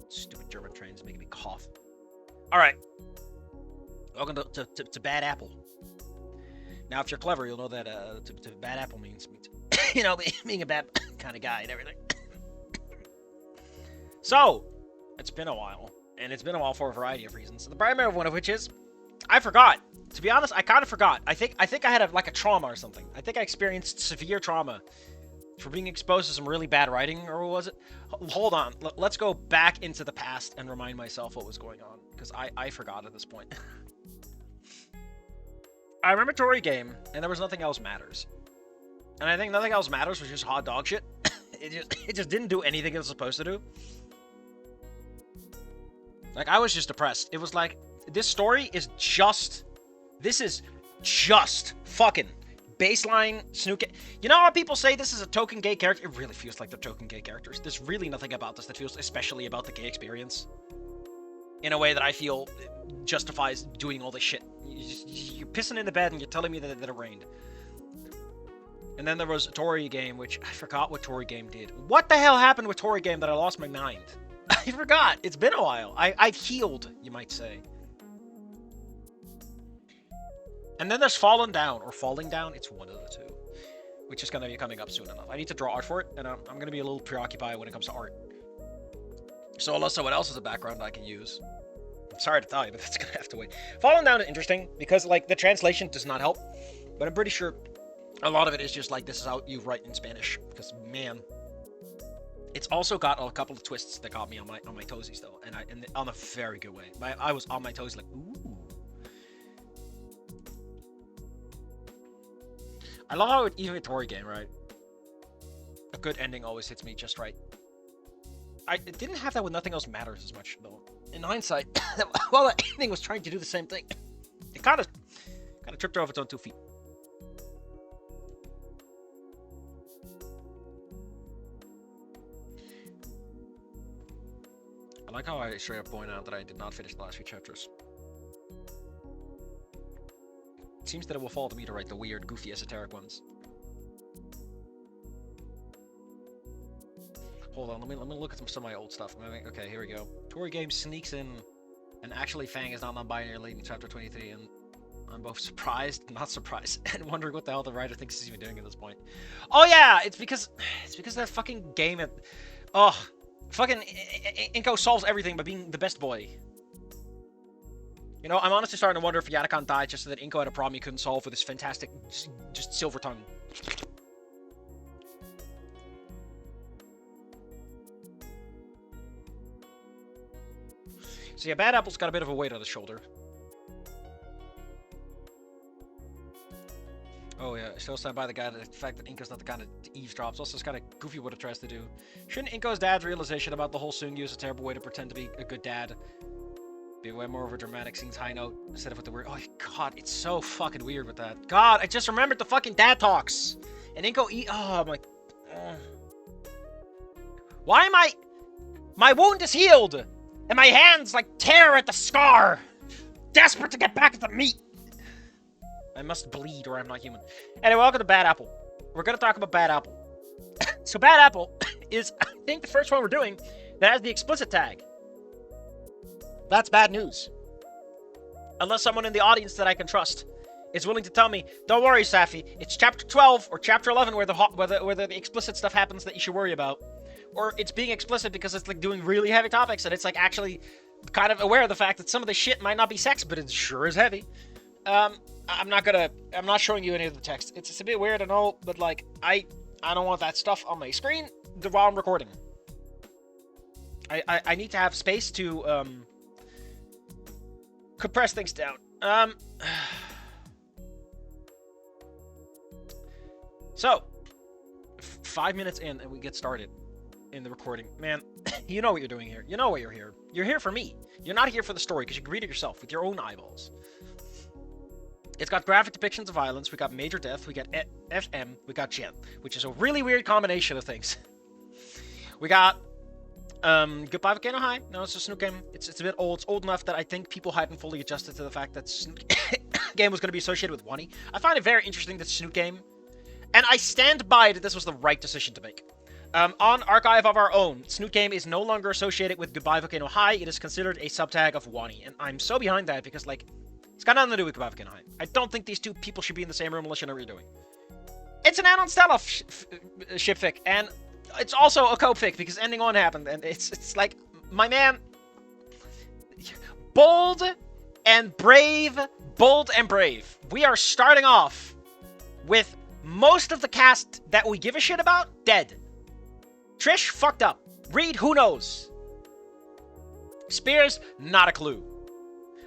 Stupid German trains making me cough. All right. Welcome to Bad Apple. Now, if you're clever, you'll know that to Bad Apple means being a bad kind of guy and everything. So, it's been a while, and it's been a while for a variety of reasons. The primary one of which is I forgot. To be honest, I kind of forgot. I think I had a trauma or something. I think I experienced severe trauma for being exposed to some really bad writing, or what was it? Hold on. Let's go back into the past and remind myself what was going on, because I forgot at this point. I remember Tory Game, and there was Nothing Else Matters. And I think Nothing Else Matters was just hot dog shit. It just didn't do anything it was supposed to do. Like, I was just depressed. It was like, this is just fucking baseline Snoot. You know how people say this is a token gay character? It really feels like they're token gay characters. There's really nothing about this that feels especially about the gay experience. In a way that I feel justifies doing all this shit. You're pissing in the bed and you're telling me that it rained. And then there was Tory Game, which I forgot what Tory Game did. What the hell happened with Tory Game that I lost my mind? I forgot. It's been a while. I've healed, you might say. And then there's Fallen Down, or Falling Down. It's one of the two, which is going to be coming up soon enough. I need to draw art for it, and I'm going to be a little preoccupied when it comes to art. So unless someone else has a background I can use. I'm sorry to tell you, but that's going to have to wait. Fallen Down is interesting, because, like, the translation does not help. But I'm pretty sure a lot of it is just, like, this is how you write in Spanish. Because, man, it's also got a couple of twists that got me on my toesies, though. And on a very good way. I was on my toes like, ooh. I love how even a Tory Game, right? A good ending always hits me just right. I didn't have that with Nothing Else Matters as much, though. In hindsight, while that ending was trying to do the same thing, it kind of tripped over its own 2 feet. I like how I straight up point out that I did not finish the last few chapters. It seems that it will fall to me to write the weird, goofy, esoteric ones. Hold on, let me look at some of my old stuff. Okay, here we go. Tory Game sneaks in, and actually Fang is not non-binary late in chapter 23, and I'm both surprised, not surprised, and wondering what the hell the writer thinks he's even doing at this point. Oh yeah, it's because that fucking game fucking Inko solves everything by being the best boy. You know, I'm honestly starting to wonder if Yatakan died just so that Inko had a problem he couldn't solve with his fantastic, just silver tongue. So yeah, Bad Apple's got a bit of a weight on his shoulder. Oh yeah, I still stand by the fact that Inko's not the kind of eavesdrops. Also, it's kind of goofy what it tries to do. Shouldn't Inko's dad's realization about the whole Sungyu is a terrible way to pretend to be a good dad be way more of a dramatic scenes high note instead of with the weird. Oh god, it's so fucking weird with that. God, I just remembered the fucking dad talks. And Inko oh, I'm like, why am my wound is healed, and my hands like tear at the scar, desperate to get back at the meat. I must bleed or I'm not human. Anyway, welcome to Bad Apple. We're gonna talk about Bad Apple. So Bad Apple is, I think, the first one we're doing that has the explicit tag. That's bad news. Unless someone in the audience that I can trust is willing to tell me, don't worry, Safi, it's chapter 12 or chapter 11 where the explicit stuff happens that you should worry about. Or it's being explicit because it's like doing really heavy topics and it's like actually kind of aware of the fact that some of the shit might not be sex, but it sure is heavy. I'm not showing you any of the text. It's a bit weird, I know, but like, I don't want that stuff on my screen while I'm recording. I need to have space to, compress things down. 5 minutes in and we get started in the recording. Man, you know what you're doing here. You know why you're here. You're here for me. You're not here for the story because you can read it yourself with your own eyeballs. It's got graphic depictions of violence, we got major death, we got FM, we got Jen, which is a really weird combination of things. We got Goodbye Volcano High. No, it's a Snoot game. It's a bit old. It's old enough that I think people hadn't fully adjusted to the fact that Snoot game was going to be associated with Wani. I find it very interesting that Snoot game, and I stand by that this was the right decision to make. On Archive of Our Own, Snoot Game is no longer associated with Goodbye Volcano High. It is considered a subtag of Wani. And I'm so behind that because, like, it's got nothing to do with Goodbye Volcano High. I don't think these two people should be in the same room unless you know what you're doing. It's an Anon Stella ship fic, and it's also a cope fic because ending one happened, and it's like, my man, bold and brave, We are starting off with most of the cast that we give a shit about dead. Trish fucked up. Reed, who knows? Spears, not a clue.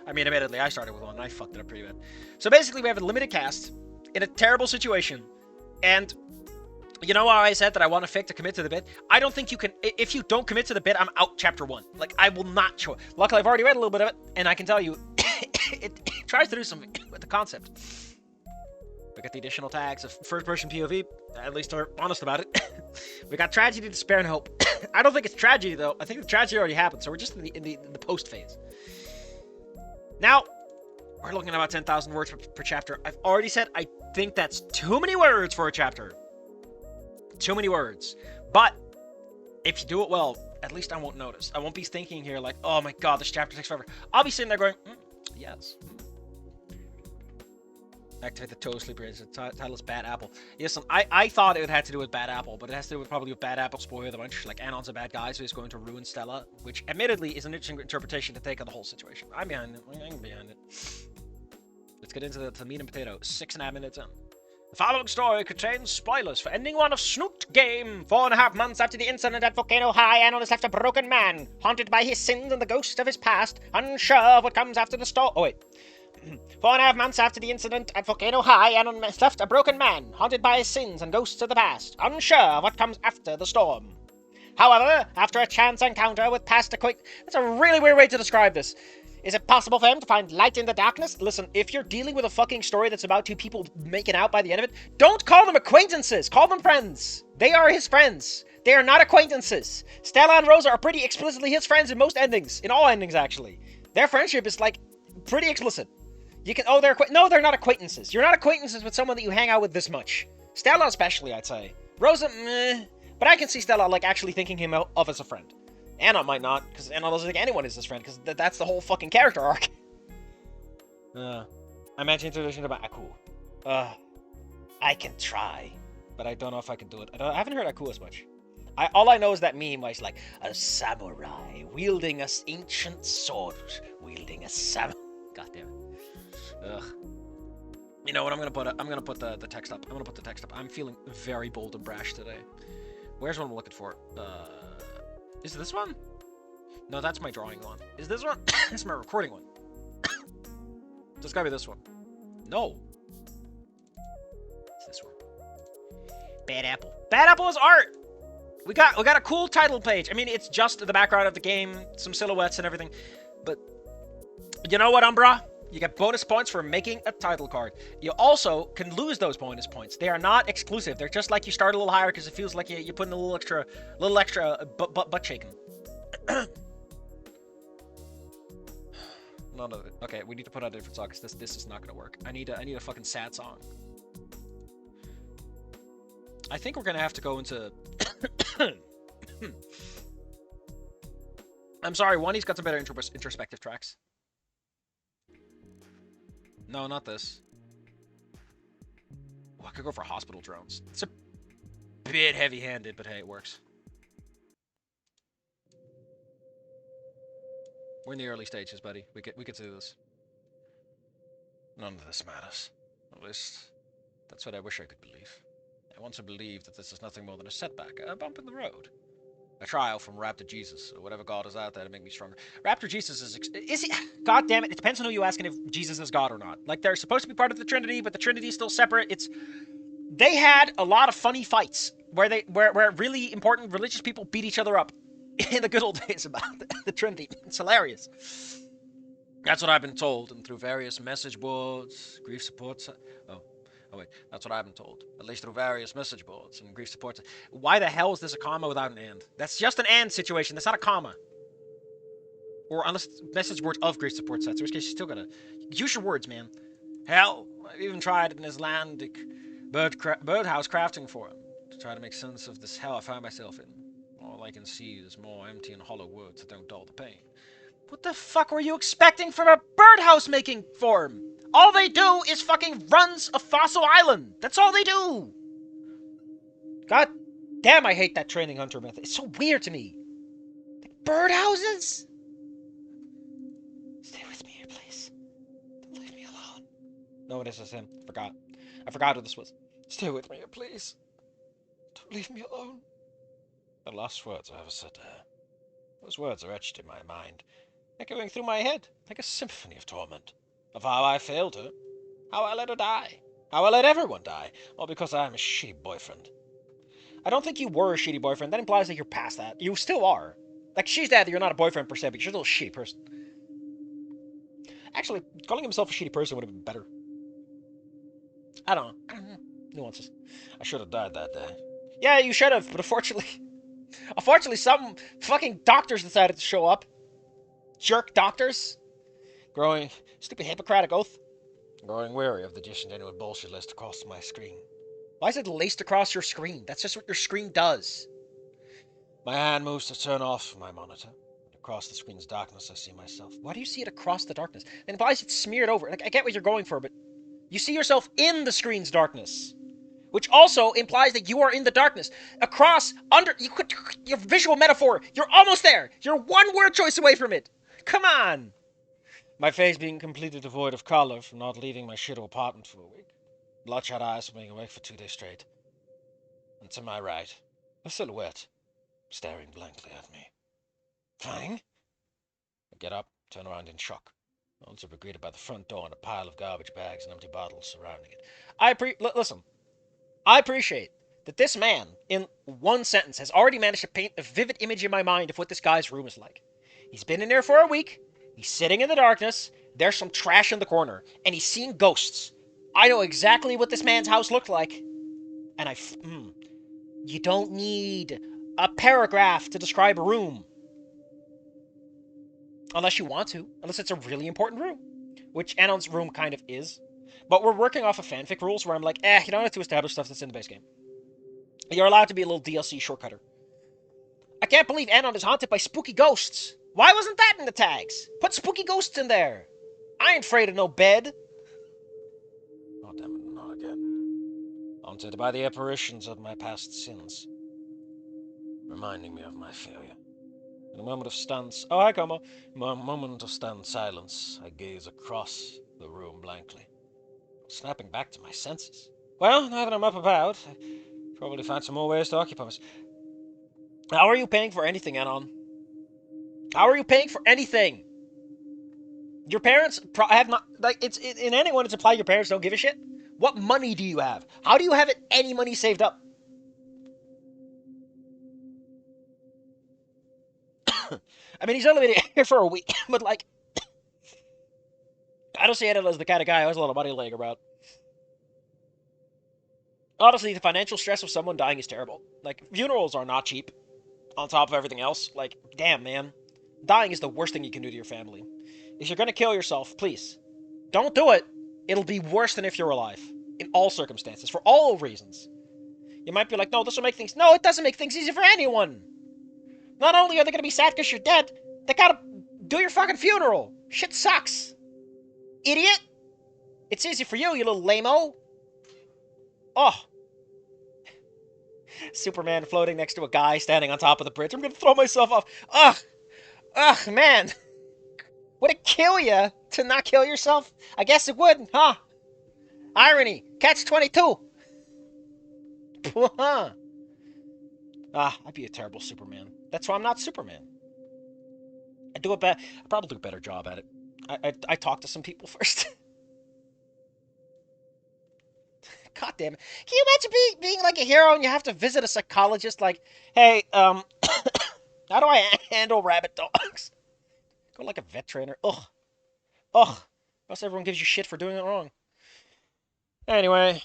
I mean, admittedly, I started with one and I fucked it up pretty bad. So basically, we have a limited cast in a terrible situation. And you know how I said that I want a fic to commit to the bit? I don't think you can. If you don't commit to the bit, I'm out chapter 1. Like, I will not show it. Luckily, I've already read a little bit of it, and I can tell you, it tries to do something with the concept. We got the additional tags of first-person POV. At least they're honest about it. We got tragedy, despair, and hope. I don't think it's tragedy, though. I think the tragedy already happened, so we're just in the post phase. Now, we're looking at about 10,000 words per chapter. I've already said I think that's too many words for a chapter. Too many words. But if you do it well, at least I won't notice. I won't be thinking here like, oh my god, this chapter takes forever. I'll be sitting there going, yes. Activate the toe sleeper. The title is Bad Apple. Yes, I thought it had to do with Bad Apple, but it has to do with probably with Bad Apple spoiler the bunch. Like, Anon's a bad guy, so he's going to ruin Stella, which admittedly is an interesting interpretation to take of the whole situation. I'm behind it. I'm behind it. Let's get into the meat and potato. 6.5 minutes in. The following story contains spoilers for ending one of Snoot Game. 4.5 months after the incident at Volcano High, Anon is left a broken man, haunted by his sins and the ghost of his past, unsure of what comes after the storm. Oh, wait. 4.5 months after the incident at Volcano High, Anon is left a broken man, haunted by his sins and ghosts of the past, unsure of what comes after the storm. However, after a chance encounter with past acquaintance... That's a really weird way to describe this. Is it possible for him to find light in the darkness? Listen, if you're dealing with a fucking story that's about two people making out by the end of it, don't call them acquaintances! Call them friends! They are his friends! They are not acquaintances! Stella and Rosa are pretty explicitly his friends in most endings. In all endings, actually. Their friendship is, like, pretty explicit. You can... Oh, no, they're not acquaintances. You're not acquaintances with someone that you hang out with this much. Stella especially, I'd say. Rosa, meh. But I can see Stella, like, actually thinking him of as a friend. Anon might not, because Anon doesn't think anyone is his friend, because that's the whole fucking character arc. I imagine introduction about Aku. I can try, but I don't know if I can do it. I haven't heard Aku as much. All I know is that meme where he's like, a samurai wielding an ancient sword, wielding a samurai. God damn it. Ugh. You know what? I'm gonna put the text up. I'm gonna put the text up. I'm feeling very bold and brash today. Where's what I'm looking for? Is this one? No, that's my drawing one. Is this one? It's my recording one. It's gotta be this one. No. It's this one. Bad Apple. Bad Apple is art! We got a cool title page. I mean, it's just the background of the game, some silhouettes and everything. But you know what, Umbra? You get bonus points for making a title card. You also can lose those bonus points. They are not exclusive. They're just like you start a little higher because it feels like you put in a little extra butt shaking. None of it. Okay, we need to put out a different song because this is not gonna work. I need a fucking sad song. I think we're gonna have to go into. I'm sorry, Wani's got some better introspective tracks. No, not this. Oh, I could go for hospital drones. It's a bit heavy-handed, but hey, it works. We're in the early stages, buddy. We could do this. None of this matters. At least, that's what I wish I could believe. I want to believe that this is nothing more than a setback, a bump in the road. A trial from Raptor Jesus, or whatever God is out there to make me stronger. Raptor Jesus is he? God damn it, it depends on who you ask and if Jesus is God or not. Like, they're supposed to be part of the Trinity, but the Trinity is still separate. They had a lot of funny fights where really important religious people beat each other up in the good old days about the Trinity. It's hilarious. That's what I've been told, and through various message boards, grief supports. Oh wait, that's what I've been told. At least through various message boards and grief supports. Why the hell is this a comma without an and? That's just an and situation. That's not a comma. Or unless it's message boards of grief support sets, in which case you still gotta use your words, man. Hell, I've even tried in Icelandic birdhouse crafting for him try to make sense of this hell I find myself in. All I can see is more empty and hollow words that don't dull the pain. What the fuck were you expecting from a birdhouse making form? All they do is fucking runs a fossil island. That's all they do. God damn, I hate that training hunter method. It's so weird to me. Like, birdhouses? Stay with me here, please. Don't leave me alone. No, this is him. I forgot who this was. Stay with me here, please. Don't leave me alone. The last words I ever said to her. Those words are etched in my mind, echoing through my head like a symphony of torment. Of how I failed her, how I let her die, how I let everyone die, all because I am a shitty boyfriend. I don't think you were a shitty boyfriend. That implies that you're past that. You still are. Like, she's dead, you're not a boyfriend per se, but you're still a shitty person. Actually, calling himself a shitty person would have been better. I don't know. Nuances. I should have died that day. Yeah, you should have, but unfortunately, some fucking doctors decided to show up. Jerk doctors. Growing stupid Hippocratic oath. Growing weary of the disingenuous bullshit laced across my screen. Why is it laced across your screen? That's just what your screen does. My hand moves to turn off my monitor. Across the screen's darkness, I see myself. Why do you see it across the darkness? It implies it's smeared over. Like, I get what you're going for, but you see yourself in the screen's darkness. Which also implies that you are in the darkness. Across, under, your visual metaphor, you're almost there. You're one word choice away from it. Come on. My face being completely devoid of color from not leaving my shitty apartment for a week. Bloodshot eyes from being awake for 2 days straight. And to my right, a silhouette, staring blankly at me. Fine? I get up, turn around in shock. Only to be greeted by the front door and a pile of garbage bags and empty bottles surrounding it. Listen. I appreciate that this man, in one sentence, has already managed to paint a vivid image in my mind of what this guy's room is like. He's been in there for a week. He's sitting in the darkness. There's some trash in the corner. And he's seeing ghosts. I know exactly what this man's house looked like. And you don't need a paragraph to describe a room. Unless you want to. Unless it's a really important room. Which Anon's room kind of is. But we're working off of fanfic rules where I'm like, you don't have to establish stuff that's in the base game. You're allowed to be a little DLC shortcutter. I can't believe Anon is haunted by spooky ghosts. Why wasn't that in the tags? Put spooky ghosts in there. I ain't afraid of no bed. Oh, damn it, not again. Haunted by the apparitions of my past sins. Reminding me of my failure. In a moment of stunned... Oh, hi, Como. In a moment of stunned silence, I gaze across the room blankly. Snapping back to my senses. Well, now that I'm up about, I probably find some more ways to occupy myself. How are you paying for anything, Anon? How are you paying for anything? Your parents have not... Like, in anyone, it's implied your parents don't give a shit. What money do you have? How do you have any money saved up? I mean, he's only been here for a week, but, like... I don't see Anon as the kind of guy who has a lot of money laying around. Honestly, the financial stress of someone dying is terrible. Like, funerals are not cheap. On top of everything else. Like, damn, man. Dying is the worst thing you can do to your family. If you're gonna kill yourself, please, don't do it. It'll be worse than if you're alive. In all circumstances. For all reasons. You might be like, no, this will make things... No, it doesn't make things easy for anyone. Not only are they gonna be sad because you're dead, they gotta do your fucking funeral. Shit sucks. Idiot. It's easy for you, you little lame-o. Oh. Superman floating next to a guy standing on top of the bridge. I'm gonna throw myself off. Ugh. Ugh, man. Would it kill you to not kill yourself? I guess it would, huh? Irony. Catch-22. I'd be a terrible Superman. That's why I'm not Superman. I probably do a better job at it. I talk to some people first. God damn it. Can you imagine being like a hero and you have to visit a psychologist like, hey, how do I handle rabbit dogs? Go like a vet trainer. Ugh. Ugh. Plus everyone gives you shit for doing it wrong. Anyway,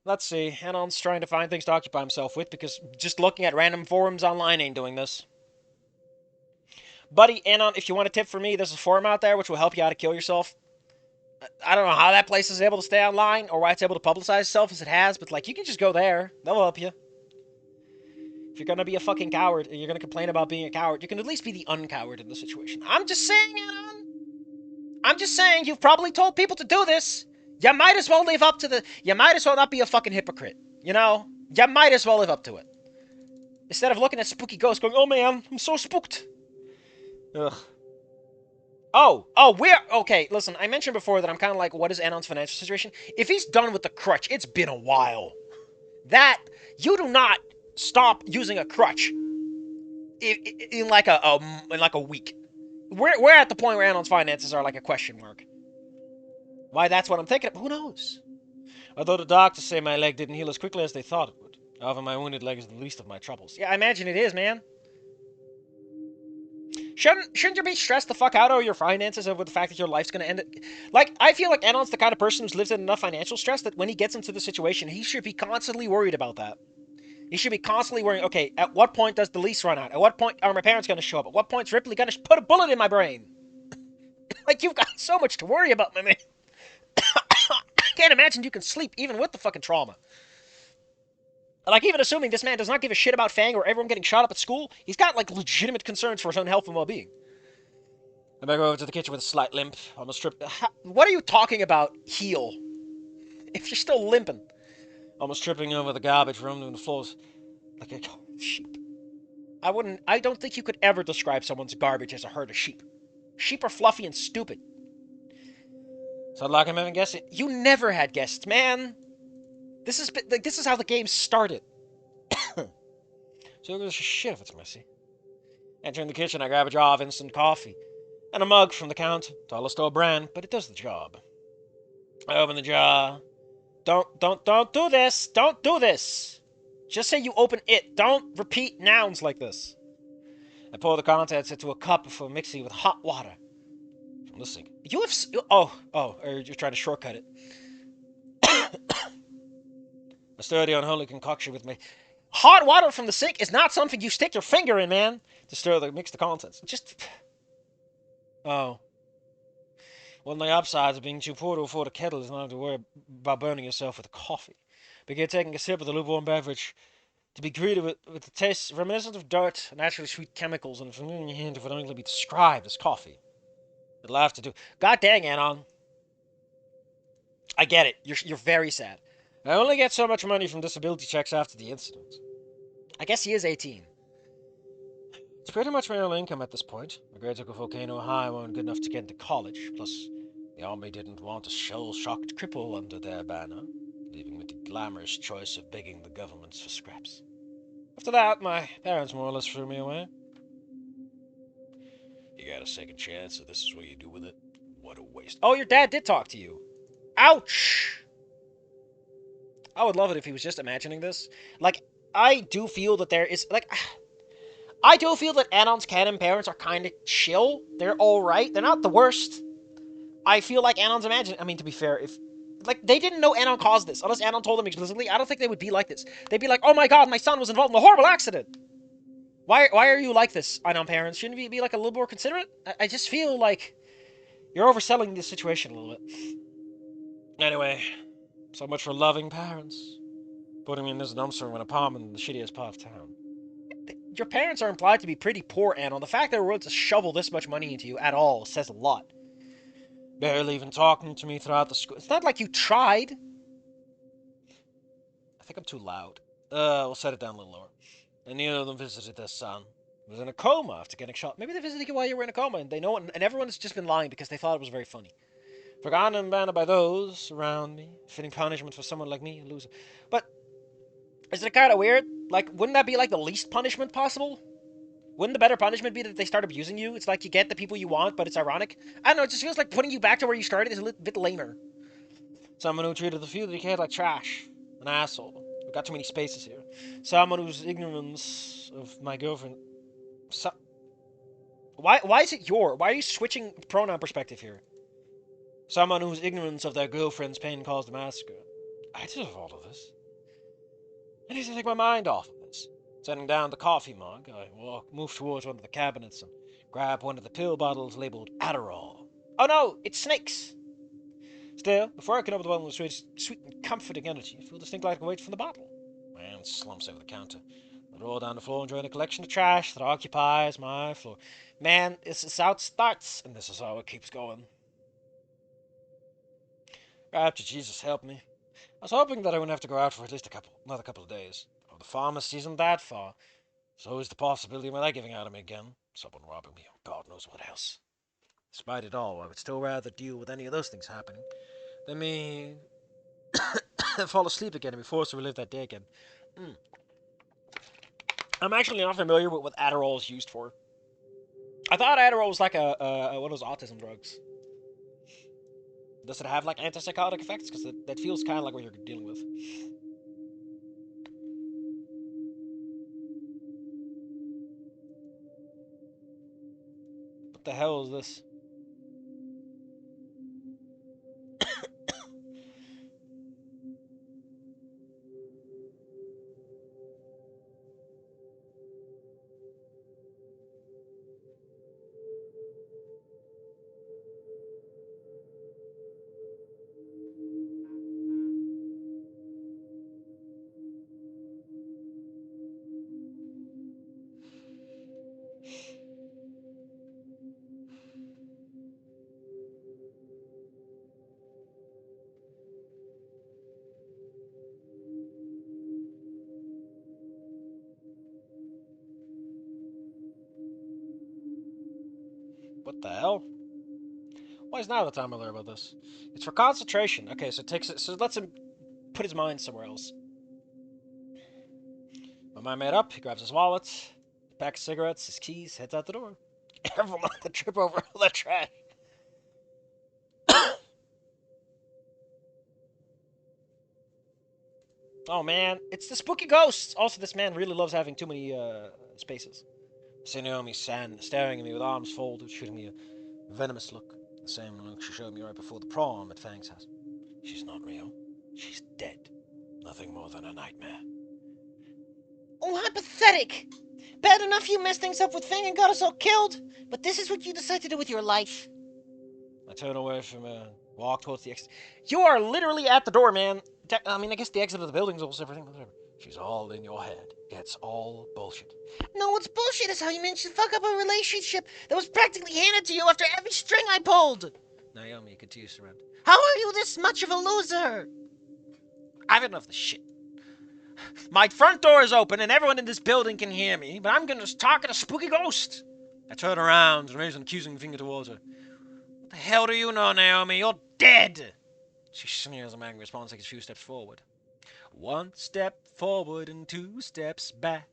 let's see. Anon's trying to find things to occupy himself with because just looking at random forums online ain't doing this. Buddy, Anon, if you want a tip from me, there's a forum out there which will help you how to kill yourself. I don't know how that place is able to stay online or why it's able to publicize itself as it has, but, like, you can just go there. They'll help you. If you're gonna be a fucking coward and you're gonna complain about being a coward, you can at least be the uncoward in the situation. I'm just saying, Anon. I'm just saying, you've probably told people to do this. You might as well live up to the... You might as well not be a fucking hypocrite. You know? You might as well live up to it. Instead of looking at spooky ghosts going, oh man, I'm so spooked. Ugh. We're... Okay, listen, I mentioned before that I'm kind of like, what is Anon's financial situation? If he's done with the crutch, it's been a while. That... You do not stop using a crutch in like a week. We're at the point where Anon's finances are like a question mark. Why that's what I'm thinking of, who knows? Although the doctors say my leg didn't heal as quickly as they thought it would. However, my wounded leg is the least of my troubles. Yeah, I imagine it is, man. Shouldn't you be stressed the fuck out over your finances over the fact that your life's gonna end? Like, I feel like Anon's the kind of person who's lived in enough financial stress that when he gets into the situation, he should be constantly worried about that. He should be constantly worrying, okay, at what point does the lease run out? At what point are my parents gonna show up? At what point's Ripley gonna put a bullet in my brain? Like, you've got so much to worry about, my man. I can't imagine you can sleep even with the fucking trauma. Like, even assuming this man does not give a shit about Fang or everyone getting shot up at school, he's got, like, legitimate concerns for his own health and well-being. I better go over to the kitchen with a slight limp. Almost tripped. What are you talking about, heal? If you're still limping. Almost tripping over the garbage room and the floors like a sheep. I don't think you could ever describe someone's garbage as a herd of sheep. Sheep are fluffy and stupid. So like I'm having guests. You never had guests, man. This is how the game started. So there's shit if it's messy. Entering the kitchen, I grab a jar of instant coffee and a mug from the counter. Dollar store brand, but it does the job. I open the jar. Don't do this. Don't do this. Just say you open it. Don't repeat nouns like this. I pour the contents into a cup before mixing it with hot water from the sink. You have... or you're trying to shortcut it. A sturdy, unholy concoction with me. Hot water from the sink is not something you stick your finger in, man, to mix the contents. Just... Oh. One of the upsides of being too poor to afford a kettle is not have to worry about burning yourself with coffee. Begin taking a sip of the lukewarm beverage to be greeted with the taste reminiscent of dirt, naturally sweet chemicals, and a familiar hint of what only be described as coffee. It'll have to do. God dang, Anon. I get it. You're very sad. I only get so much money from disability checks after the incident. I guess he is 18. It's pretty much my only income at this point. My grades at Volcano High weren't good enough to get into college, plus the army didn't want a shell-shocked cripple under their banner, leaving me the glamorous choice of begging the government for scraps. After that, my parents more or less threw me away. You got a second chance, so this is what you do with it? What a waste. Oh, your dad did talk to you. Ouch! I would love it if he was just imagining this. Like, I do feel that there is, like... I do feel that Anon's canon parents are kind of chill. They're alright. They're not the worst. I feel like Anon's imagining... I mean, to be fair, if... Like, they didn't know Anon caused this. Unless Anon told them explicitly, I don't think they would be like this. They'd be like, oh my god, my son was involved in a horrible accident! Why are you like this, Anon parents? Shouldn't you be like, a little more considerate? I just feel like you're overselling this situation a little bit. Anyway, so much for loving parents. Putting me in this dumpster in a palm in the shittiest part of town. Your parents are implied to be pretty poor, Anon. The fact that they're willing to shovel this much money into you at all says a lot. Barely even talking to me throughout the school. It's not like you tried. I think I'm too loud. We'll set it down a little lower. And neither of them visited their son. He was in a coma after getting shot. Maybe they visited you while you were in a coma, and they know it, and everyone's just been lying because they thought it was very funny. Forgotten and abandoned by those around me. Fitting punishment for someone like me, a loser. But, isn't it kind of weird? Like, wouldn't that be like the least punishment possible? Wouldn't the better punishment be that they start abusing you? It's like you get the people you want, but it's ironic. I don't know, it just feels like putting you back to where you started is a little bit lamer. Someone who treated the few that he cared like trash. An asshole. We've got too many spaces here. Someone whose ignorance of my girlfriend... Why is it your? Why are you switching pronoun perspective here? Someone whose ignorance of their girlfriend's pain caused a massacre. I deserve all of this. I need to take my mind off of this. Setting down the coffee mug, I move towards one of the cabinets and grab one of the pill bottles labeled Adderall. Oh no, it's snakes! Still, before I can open the bottle with sweet and comforting energy, I feel distinct like I can wait for the bottle. My hand slumps over the counter. I roll down the floor and join the collection of trash that occupies my floor. Man, this is how it starts, and this is how it keeps going. After Jesus help me. I was hoping that I wouldn't have to go out for at least another couple of days. Oh, the pharmacy isn't that far. There's always the possibility of my leg giving out on me again. Someone robbing me, or God knows what else. Despite it all, I would still rather deal with any of those things happening than me fall asleep again and be forced to relive that day again. I'm actually not familiar with what Adderall is used for. I thought Adderall was like one of those autism drugs. Does it have like antipsychotic effects? Because that feels kind of like what you're dealing with. What the hell is this? What the hell? Why is now the time I learn about this? It's for concentration. Okay, so it lets him put his mind somewhere else. My mind made up, he grabs his wallet, a pack of cigarettes, his keys, heads out the door. Careful not to trip over all that trash. Oh man, it's the spooky ghosts! Also, this man really loves having too many spaces. Naomi staring at me with arms folded, shooting me a venomous look. The same look she showed me right before the prom at Fang's house. She's not real. She's dead. Nothing more than a nightmare. Oh, how pathetic! Bad enough you messed things up with Fang and got us all killed, but this is what you decide to do with your life. I turn away from her, walk towards the exit. You are literally at the door, man. I mean, I guess the exit of the building's almost everything, whatever. She's all in your head. It's all bullshit. No, what's bullshit is how you managed to fuck up a relationship that was practically handed to you after every string I pulled. Naomi continues to rant. How are you this much of a loser? I've had enough of this shit. My front door is open and everyone in this building can hear me, but I'm gonna talk at a spooky ghost. I turn around and raise an accusing finger towards her. What the hell do you know, Naomi? You're dead! She sneers a angry response, takes a few steps forward. 1 step forward and 2 steps back.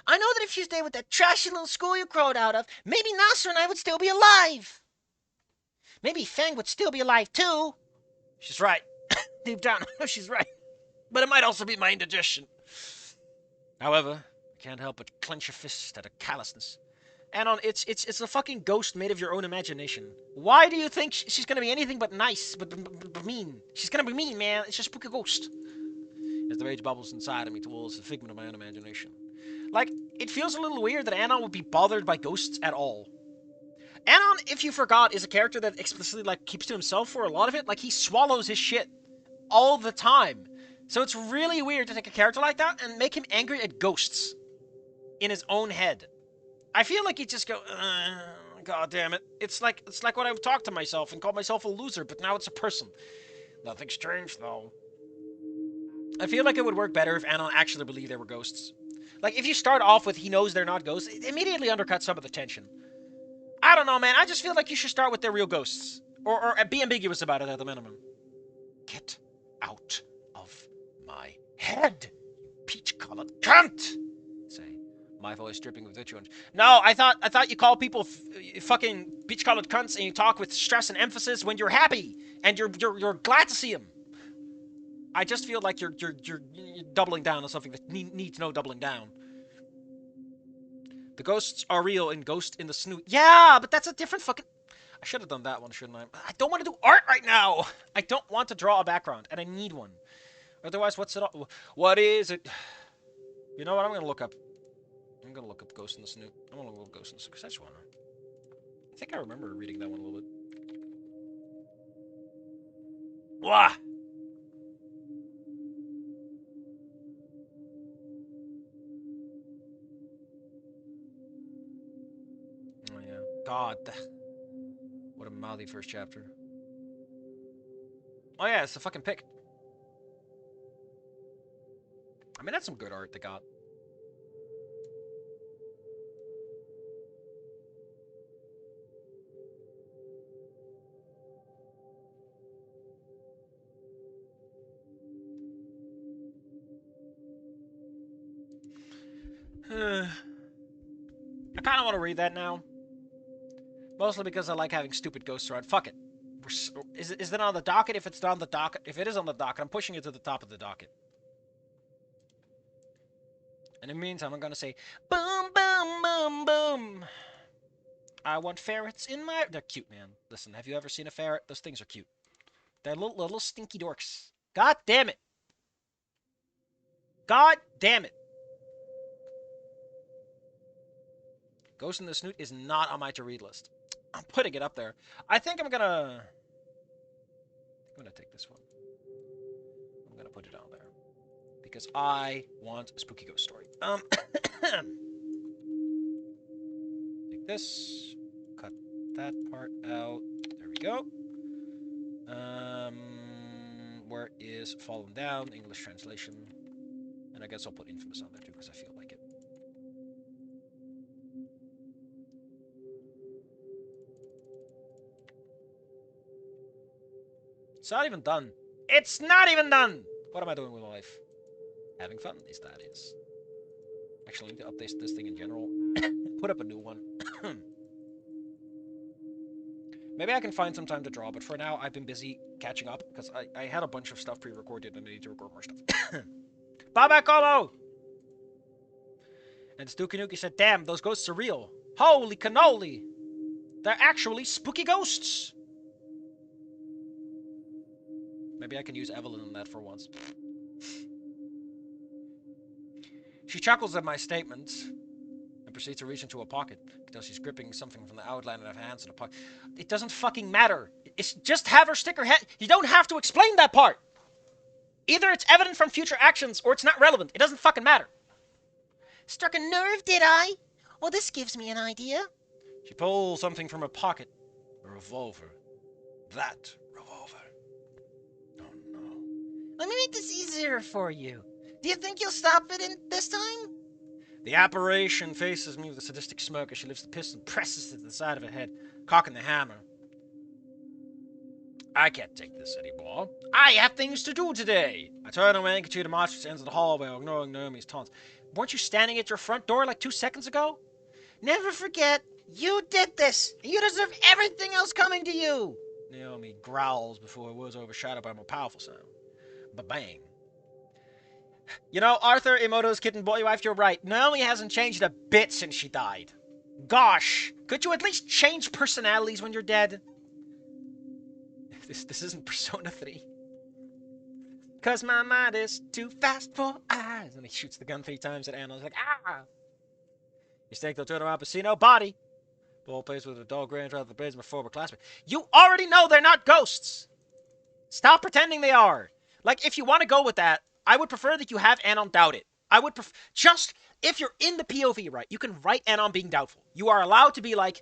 I know that if you stayed with that trashy little school you crawled out of, maybe Nasser and I would still be alive. Maybe Fang would still be alive too. She's right. Deep down, I know she's right. But it might also be my indigestion. However, I can't help but clench a fist at a callousness. Anon, it's a fucking ghost made of your own imagination. Why do you think she's gonna be anything but nice, but mean? She's gonna be mean, man. It's just a spooky ghost. As the rage bubbles inside of me towards the figment of my own imagination. Like, it feels a little weird that Anon would be bothered by ghosts at all. Anon, if you forgot, is a character that explicitly, like, keeps to himself for a lot of it. Like, he swallows his shit all the time. So it's really weird to take a character like that and make him angry at ghosts in his own head. I feel like he'd just go, God damn it. It's like when I've talked to myself and called myself a loser, but now it's a person. Nothing strange, though. I feel like it would work better if Anon actually believed there were ghosts. Like, if you start off with he knows they're not ghosts, it immediately undercuts some of the tension. I don't know, man. I just feel like you should start with they're real ghosts. Or be ambiguous about it at the minimum. Get out of my head, you peach-colored cunt! Say, my voice dripping with vitriol. No, I thought you call people fucking peach-colored cunts and you talk with stress and emphasis when you're happy and you're glad to see them. I just feel like you're doubling down on something that needs no doubling down. The ghosts are real in Ghost in the Snoot. Yeah, but that's a different fucking... I should have done that one, shouldn't I? I don't want to do art right now. I don't want to draw a background, and I need one. Otherwise, what's it all... What is it? You know what? I'm going to look up... I'm going to look up Ghost in the Snoot. I'm going to look up Ghost in the Snoot, because I just want to... I think I remember reading that one a little bit. Wah! God. What a mouthy first chapter. Oh yeah, it's the fucking pick. I mean, that's some good art they got. I kind of want to read that now. Mostly because I like having stupid ghosts around. Fuck it. Is it on the docket? If it's on the docket, if it is on the docket, I'm pushing it to the top of the docket. And in the meantime, I'm gonna say, boom, boom, boom, boom. I want ferrets in my... They're cute, man. Listen, have you ever seen a ferret? Those things are cute. They're little stinky dorks. God damn it. God damn it. Ghost in the Snoot is not on my to-read list. I'm putting it up there. I think I'm gonna take this one. I'm gonna put it on there. Because I want a spooky ghost story. Take this. Cut that part out. There we go. Where is Fallen Down? English translation. And I guess I'll put Infamous on there too, because I feel like it. It's not even done. It's not even done! What am I doing with my life? Having fun, is that is. Actually, I need to update this thing in general. Put up a new one. Maybe I can find some time to draw, but for now, I've been busy catching up, because I had a bunch of stuff pre-recorded, and I need to record more stuff. Baba Colo! And Stuki Nuki said, damn, those ghosts are real. Holy cannoli! They're actually spooky ghosts! Maybe I can use Evelyn in that for once. She chuckles at my statements and proceeds to reach into a pocket until she's gripping something from the outline of her hands in a pocket. It doesn't fucking matter. It's just have her stick her head. You don't have to explain that part. Either it's evident from future actions or it's not relevant. It doesn't fucking matter. Struck a nerve, did I? Well, this gives me an idea. She pulls something from her pocket. A revolver. That revolver. Oh no. Let me make this easier for you. Do you think you'll stop it in this time? The apparition faces me with a sadistic smirk as she lifts the pistol and presses it to the side of her head, cocking the hammer. I can't take this anymore. I have things to do today. I turn away and continue to march to the ends of the hallway, ignoring Naomi's taunts. Weren't you standing at your front door like 2 seconds ago? Never forget, you did this. You deserve everything else coming to you. Naomi growls before her words are overshadowed by a more powerful sound. Ba-bang. You know, Arthur, Emoto's kitten boy wife, you're right. Naomi hasn't changed a bit since she died. Gosh, could you at least change personalities when you're dead? This isn't Persona 3. Cause my mind is too fast for eyes. And he shoots the gun 3 times at Anon. He's like, ah! You stake the turn around Pacino body. Ball plays with a dull grin rather than the blades of a former classmate. You already know they're not ghosts. Stop pretending they are. Like, if you want to go with that, I would prefer that you have Anon doubt it. I would prefer... Just, if you're in the POV, right, you can write Anon being doubtful. You are allowed to be like,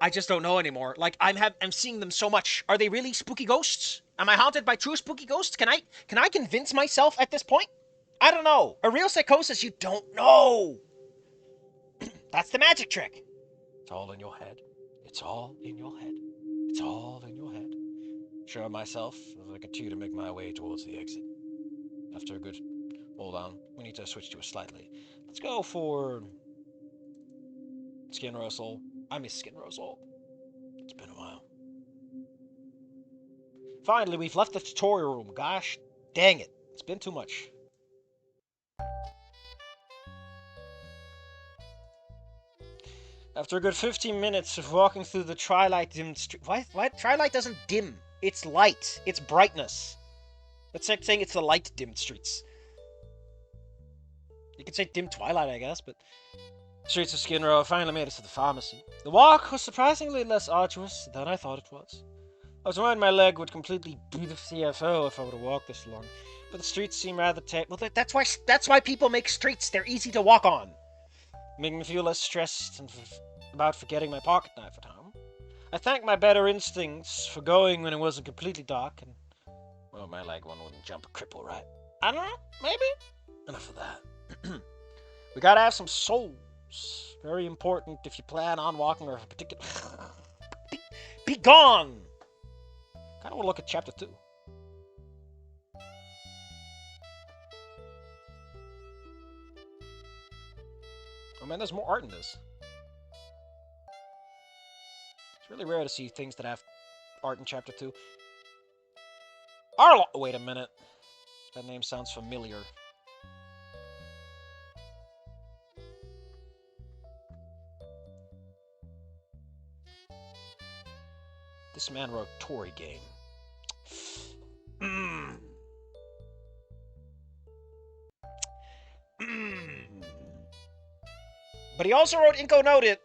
I just don't know anymore. Like, I'm seeing them so much. Are they really spooky ghosts? Am I haunted by true spooky ghosts? Can I convince myself at this point? I don't know. A real psychosis, you don't know. That's the magic trick. It's all in your head. It's all in your head. It's all in your head. Sure myself, as I continue to make my way towards the exit. After a good... Hold on. We need to switch to a slightly. Let's go for... Skin Russell. I miss Skin Russell. It's been a while. Finally, we've left the tutorial room. Gosh, dang it. It's been too much. After a good 15 minutes of walking through the twilight dimmed street... Why? Twilight doesn't dim. It's light. It's brightness. That's like saying it's the light dimmed streets. You could say dim twilight, I guess, but... Streets of Skid Row finally made us to the pharmacy. The walk was surprisingly less arduous than I thought it was. I was worried my leg would completely beat the CFO if I were to walk this long, but the streets seem rather tight. Well, that's why people make streets. They're easy to walk on. Make me feel less stressed and about forgetting my pocket knife at home. I thank my better instincts for going when it wasn't completely dark, and, well, my leg one wouldn't jump a cripple, right? I don't know, maybe? Enough of that. We gotta have some souls. Very important if you plan on walking or a particular... Be gone! Kinda wanna look at chapter 2. Oh man, there's more art in this. It's really rare to see things that have art in chapter 2. Arlo! Wait a minute. That name sounds familiar. This man wrote Tory Game. But he also wrote Inco Noted.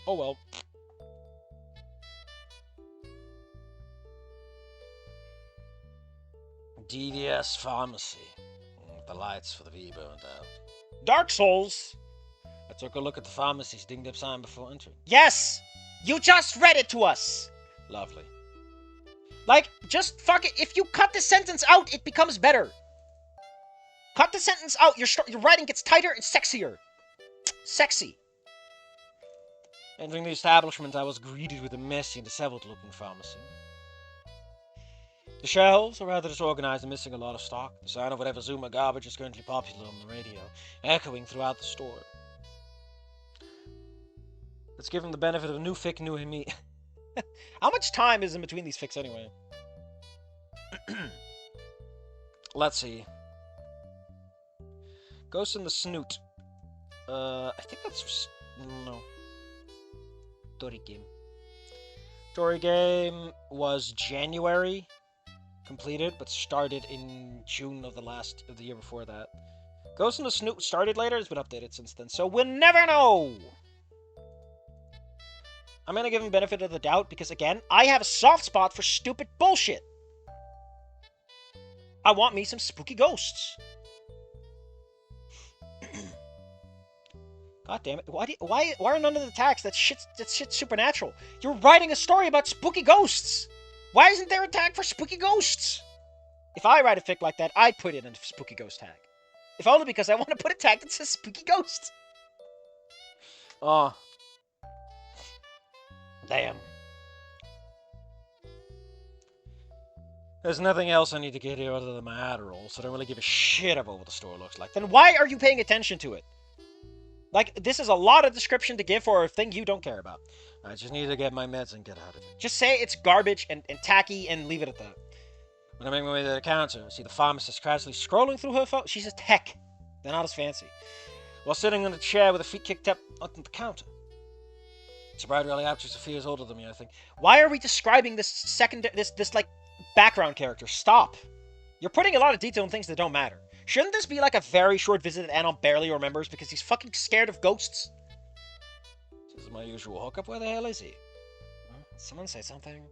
Oh well. DVS Pharmacy. The lights for the V burned out. Dark Souls! I took a look at the pharmacy's dinged up sign before entering. Yes! You just read it to us! Lovely. Like, just fuck it. If you cut the sentence out, it becomes better. Cut the sentence out. Your writing gets tighter and sexier. Sexy. Entering the establishment, I was greeted with a messy and disheveled-looking pharmacy. The shelves are rather disorganized and missing a lot of stock. The sound of whatever Zuma garbage is currently popular on the radio, echoing throughout the store. Let's give him the benefit of a new fic, new me. How much time is in between these fics anyway? Let's see. Ghost in the Snoot. I think that's... No. Tory Game. Tory Game was January completed, but started in June of the year before that. Ghost in the Snoot started later, it's been updated since then, so we'll never know! I'm gonna give him benefit of the doubt, because again, I have a soft spot for stupid bullshit! I want me some spooky ghosts! God damn it, why are none of the tags? That shit's supernatural. You're writing a story about spooky ghosts! Why isn't there a tag for spooky ghosts? If I write a fic like that, I'd put in a spooky ghost tag. If only because I want to put a tag that says spooky ghosts. Oh. Damn. There's nothing else I need to get here other than my Adderall, so I don't really give a shit about what the store looks like. Then why are you paying attention to it? Like, this is a lot of description to give for a thing you don't care about. I just need to get my meds and get out of it. Just say it's garbage and tacky and leave it at that. When I make my way to the counter, I see the pharmacist casually scrolling through her phone. She's a tech. They're not as fancy. While sitting in a chair with her feet kicked up onto the counter. It's a bright, rally actress a few years older than me, I think. Why are we describing this like, background character? Stop. You're putting a lot of detail in things that don't matter. Shouldn't this be like a very short visit that Anon barely remembers because he's fucking scared of ghosts? This is my usual hookup. Where the hell is he? Someone say something?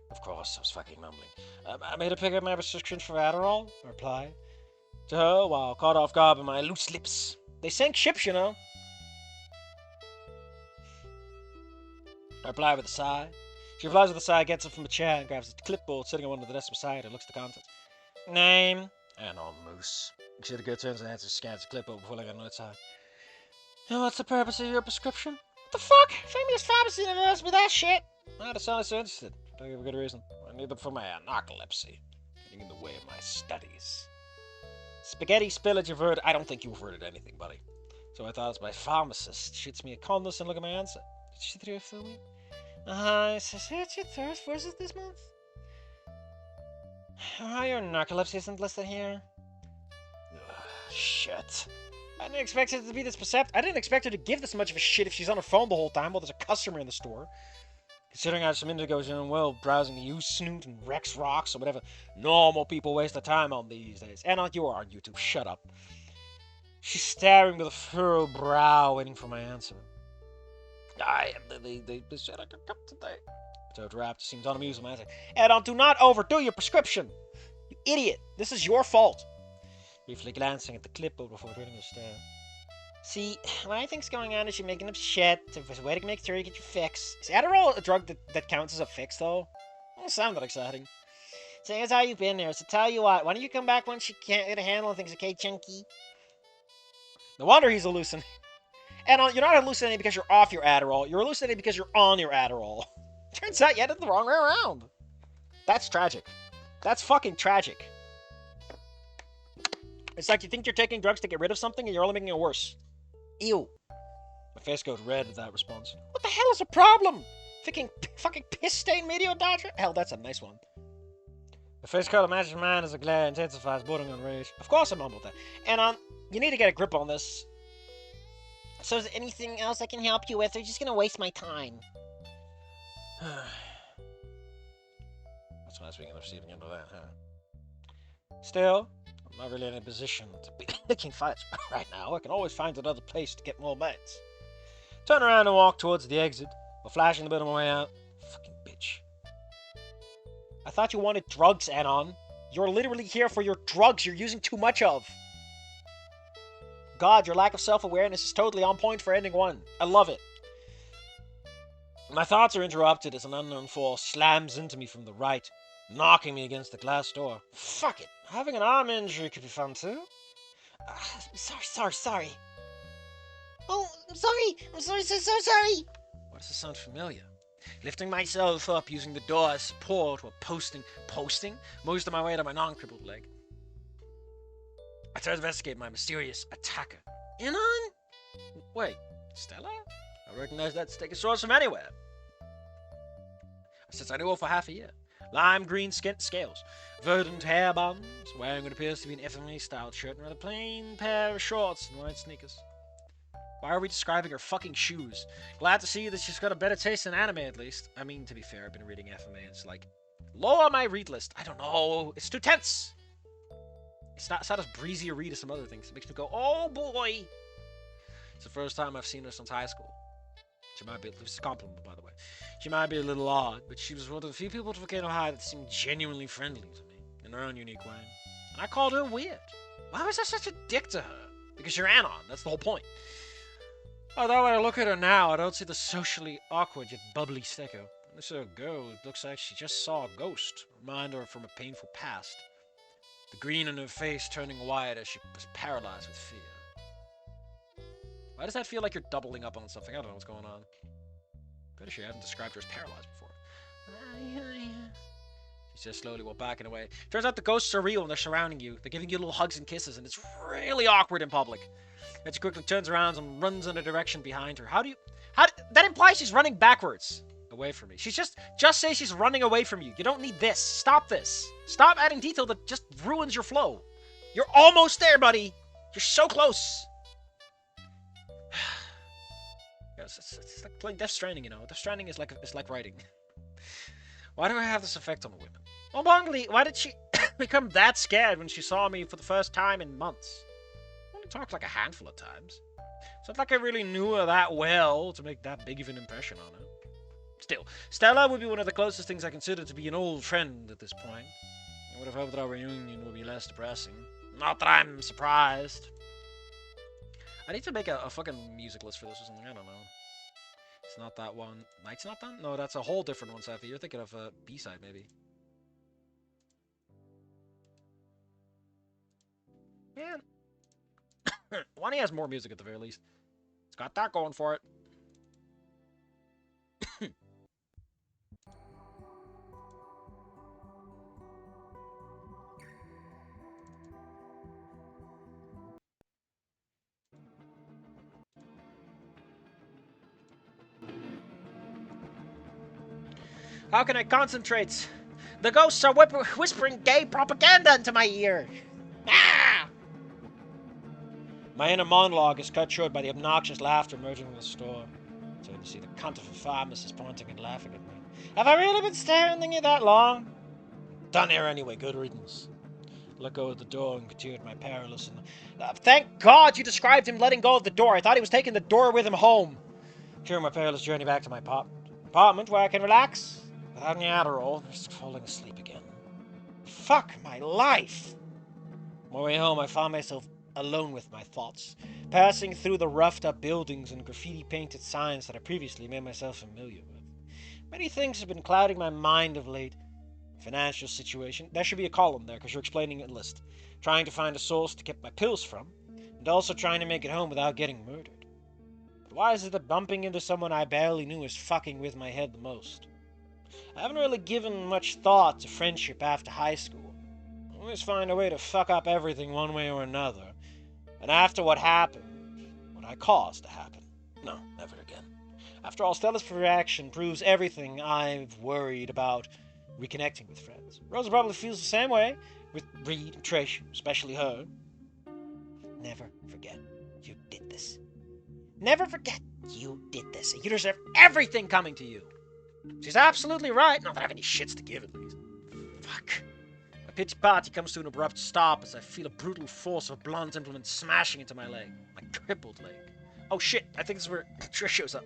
Of course, I was fucking mumbling. I made her pick up my prescription for Adderall. I reply to her while caught off guard by my loose lips. They sink ships, you know. I reply with a sigh. She replies with a sigh, gets up from the chair, and grabs a clipboard sitting on one of the desks beside her, looks at the contents. Name? Anon Moose. She had a good turns and answers, scans the clipboard before letting her know it's high. And what's the purpose of your prescription? What the fuck? Famous pharmacy never asked me that shit. I decided so interested. Don't give a good reason. I need them for my narcolepsy. Getting in the way of my studies. Spaghetti spillage averted. I don't think you averted anything, buddy. So I thought it's my pharmacist. Shoots me a condescending look at my answer. Did she throw for me? Says, what's your thirst versus this month? Your narcolepsy isn't listed here. Shit. I didn't expect it to be this perceptive. I didn't expect her to give this much of a shit if she's on her phone the whole time while there's a customer in the store. Considering I had some indigos in well browsing the Use Snoot and Rex Rocks or whatever normal people waste their time on these days. And you are on YouTube. Shut up. She's staring with a furrowed brow, waiting for my answer. They said I could come today. Toad rapped, seemed unamused when I said, Anon, do not overdo your prescription! You idiot! This is your fault! Briefly glancing at the clipboard before turning to stare. See, what I think's going on is you're making up shit. There's a way to make sure you get your fix. Is Adderall a drug that counts as a fix, though? Doesn't sound that exciting. So here's how you've been there, so tell you what, why don't you come back once you can't get a handle on things, okay, Chunky? No wonder he's hallucinating. And you're not hallucinating because you're off your Adderall. You're hallucinating because you're on your Adderall. Turns out you had it the wrong way around. That's tragic. That's fucking tragic. It's like you think you're taking drugs to get rid of something and you're only making it worse. Ew. My face goes red at that response. What the hell is the problem? Fucking piss-stained meteor dodger? Hell, that's a nice one. The face color matches mine as a glare intensifies, bordering on rage. Of course I mumbled that. And, you need to get a grip on this. So is there anything else I can help you with? Or are you just gonna waste my time? That's nice we can receiving into that, huh? Still, I'm not really in a position to be picking fights right now. I can always find another place to get more mates. Turn around and walk towards the exit, while flashing the bit of my way out. Fucking bitch. I thought you wanted drugs, Anon. You're literally here for your drugs you're using too much of. God, your lack of self-awareness is totally on point for ending one. I love it. My thoughts are interrupted as an unknown force slams into me from the right, knocking me against the glass door. Fuck it. Having an arm injury could be fun too. Sorry. Oh, I'm sorry. So sorry. Why does this sound familiar? Lifting myself up using the door as support while posting most of my weight on my non-crippled leg. I try to investigate my mysterious attacker. Anon? Wait, Stella? I recognize that stegosaurus from anywhere. Since I knew her for half a year. Lime green scales, verdant hair bands, wearing what appears to be an FMA-styled shirt and a plain pair of shorts and white sneakers. Why are we describing her fucking shoes? Glad to see that she's got a better taste in anime, at least. I mean, to be fair, I've been reading FMA. It's like, low on my read list. I don't know. It's too tense. It's not as breezy a read as some other things. It makes me go, oh boy. It's the first time I've seen her since high school. She might be, it's a compliment, by the way. She might be a little odd, but she was one of the few people to Volcano High that seemed genuinely friendly to me, in her own unique way. And I called her weird. Why was I such a dick to her? Because you're Anon, that's the whole point. Although when I look at her now, I don't see the socially awkward yet bubbly Steko. This is a girl, it looks like she just saw a ghost, reminder from a painful past. The green in her face turning white as she was paralyzed with fear. Why does that feel like you're doubling up on something? I don't know what's going on. Pretty sure I haven't described her as paralyzed before. She just slowly walked back and away. Turns out the ghosts are real and they're surrounding you. They're giving you little hugs and kisses, and it's really awkward in public. Then she quickly turns around and runs in a direction behind her. That implies she's running backwards. Away from me. She's just say she's running away from you. You don't need this. Stop this. Stop adding detail that just ruins your flow. You're almost there, buddy. You're so close. It's like playing Death Stranding, you know. Death Stranding is like writing. Why do I have this effect on women? Well, Bongley, why did she become that scared when she saw me for the first time in months? I only talked like a handful of times. It's not like I really knew her that well to make that big of an impression on her. Still, Stella would be one of the closest things I consider to be an old friend at this point. I would have hoped that our reunion would be less depressing. Not that I'm surprised. I need to make a fucking music list for this or something, I don't know. It's not that one. Night's Not Done? No, that's a whole different one, Safi. You're thinking of a B-side, maybe. Man. Wani has more music at the very least. It's got that going for it. How can I concentrate? The ghosts are whispering gay propaganda into my ear. Ah! My inner monologue is cut short by the obnoxious laughter emerging from the store. I turn to see the cunt of a pharmacist pointing and laughing at me. Have I really been staring at you that long? Done here anyway, good riddance. let go of the door and continued my perilous and... thank God you described him letting go of the door. I thought he was taking the door with him home. During my perilous journey back to my apartment where I can relax without any Adderall, just falling asleep again. Fuck my life! On my way home, I found myself alone with my thoughts, passing through the roughed-up buildings and graffiti-painted signs that I previously made myself familiar with. Many things have been clouding my mind of late. Financial situation. There should be a column there because you're explaining a list. Trying to find a source to get my pills from, and also trying to make it home without getting murdered. But why is it that bumping into someone I barely knew is fucking with my head the most? I haven't really given much thought to friendship after high school. I always find a way to fuck up everything one way or another. And after what happened, what I caused to happen, no, never again. After all, Stella's reaction proves everything I've worried about reconnecting with friends. Rosa probably feels the same way with Reed and Trish, especially her. Never forget you did this. Never forget you did this. You deserve everything coming to you. She's absolutely right. Not that I have any shits to give, at least. Fuck. My pity party comes to an abrupt stop as I feel a brutal force of a blunt implement smashing into my leg. My crippled leg. Oh shit, I think this is where Trish shows up.